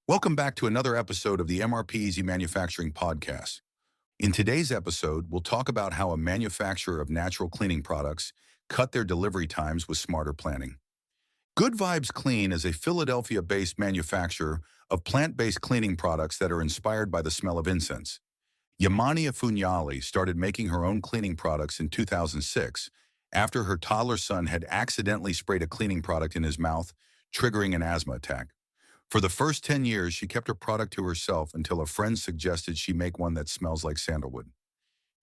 Welcome back to another episode of the MRP Easy Manufacturing Podcast. In today's episode, we'll talk about how a manufacturer of natural cleaning products cut their delivery times with smarter planning. Good Vibes Clean is a Philadelphia-based manufacturer of plant-based cleaning products that are inspired by the smell of incense. Ymani Efunyale started making her own cleaning products in 2006 after her toddler son had accidentally sprayed a cleaning product in his mouth, triggering an asthma attack. For the first 10 years, she kept her product to herself until a friend suggested she make one that smells like sandalwood.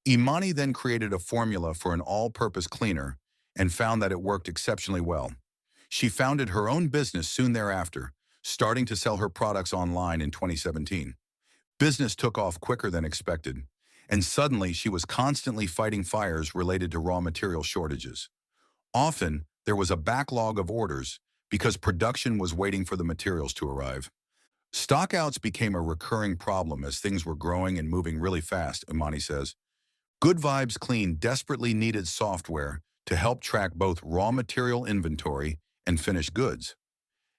Imani then created a formula for an all-purpose cleaner and found that it worked exceptionally well. She founded her own business soon thereafter, starting to sell her products online in 2017. Business took off quicker than expected, and suddenly she was constantly fighting fires related to raw material shortages. Often, there was a backlog of orders because production was waiting for the materials to arrive. Stockouts became a recurring problem as things were growing and moving really fast, Imani says. Good Vibes Clean desperately needed software to help track both raw material inventory and finished goods.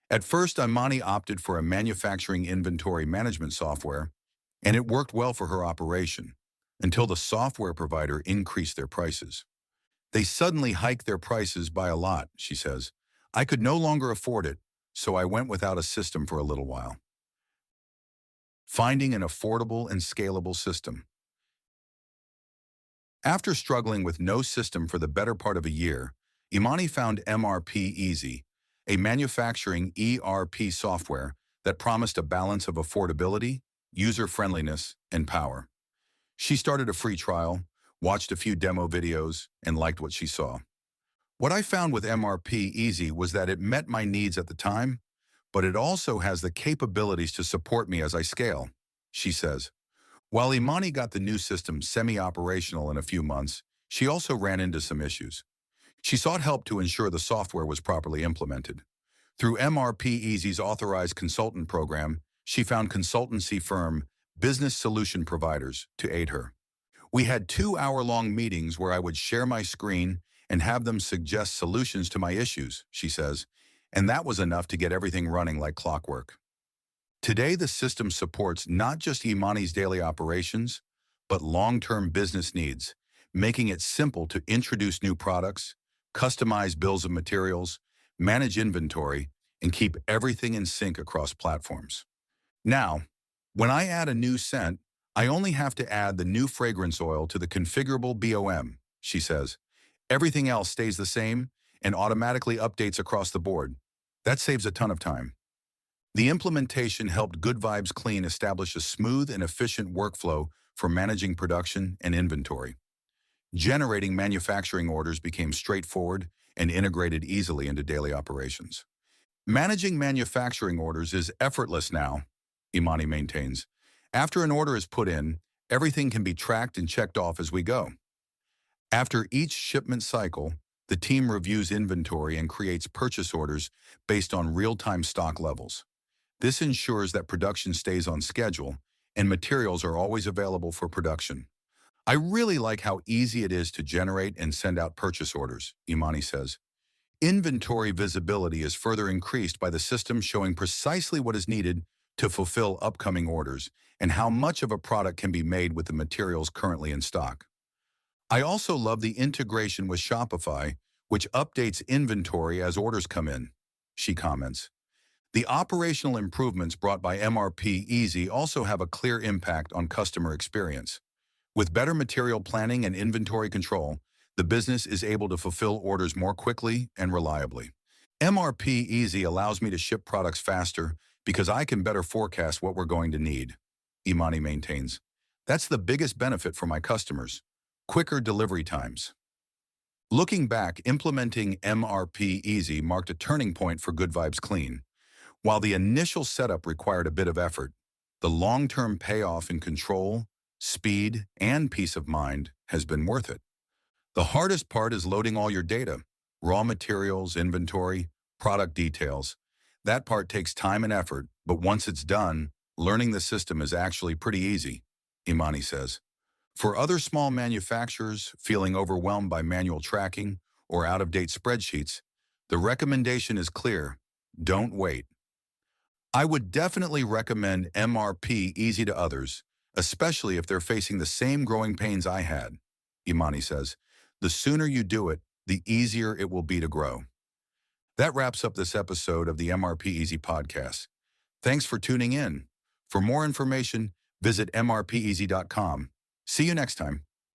At first, Imani opted for a manufacturing inventory management software, and it worked well for her operation, until the software provider increased their prices. They suddenly hiked their prices by a lot, she says. I could no longer afford it, so I went without a system for a little while. Finding an affordable and scalable system. After struggling with no system for the better part of a year, Imani found MRP Easy, a manufacturing ERP software that promised a balance of affordability, user-friendliness, and power. She started a free trial, watched a few demo videos, and liked what she saw. What I found with MRP Easy was that it met my needs at the time, but it also has the capabilities to support me as I scale, she says. While Imani got the new system semi-operational in a few months, she also ran into some issues. She sought help to ensure the software was properly implemented. Through MRP Easy's authorized consultant program, she found consultancy firm Business Solution Providers to aid her. We had 2-hour-long meetings where I would share my screen and have them suggest solutions to my issues, she says, and that was enough to get everything running like clockwork. Today, the system supports not just Imani's daily operations, but long-term business needs, making it simple to introduce new products, customize bills of materials, manage inventory, and keep everything in sync across platforms. Now, when I add a new scent, I only have to add the new fragrance oil to the configurable BOM, she says. Everything else stays the same and automatically updates across the board. That saves a ton of time. The implementation helped Good Vibes Clean establish a smooth and efficient workflow for managing production and inventory. Generating manufacturing orders became straightforward and integrated easily into daily operations. Managing manufacturing orders is effortless now, Imani maintains. After an order is put in, everything can be tracked and checked off as we go. After each shipment cycle, the team reviews inventory and creates purchase orders based on real-time stock levels. This ensures that production stays on schedule and materials are always available for production. I really like how easy it is to generate and send out purchase orders, Imani says. Inventory visibility is further increased by the system showing precisely what is needed to fulfill upcoming orders and how much of a product can be made with the materials currently in stock. I also love the integration with Shopify, which updates inventory as orders come in, she comments. The operational improvements brought by MRP Easy also have a clear impact on customer experience. With better material planning and inventory control, the business is able to fulfill orders more quickly and reliably. MRP Easy allows me to ship products faster because I can better forecast what we're going to need, Imani maintains. That's the biggest benefit for my customers. Quicker delivery times. Looking back, implementing MRP Easy marked a turning point for Good Vibes Clean. While the initial setup required a bit of effort, the long-term payoff in control, speed, and peace of mind has been worth it. The hardest part is loading all your data, raw materials, inventory, product details. That part takes time and effort, but once it's done, learning the system is actually pretty easy, Imani says. For other small manufacturers feeling overwhelmed by manual tracking or out-of-date spreadsheets, the recommendation is clear: don't wait. I would definitely recommend MRP Easy to others, especially if they're facing the same growing pains I had. Ymani says, the sooner you do it, the easier it will be to grow. That wraps up this episode of the MRP Easy podcast. Thanks for tuning in. For more information, visit mrpeasy.com. See you next time.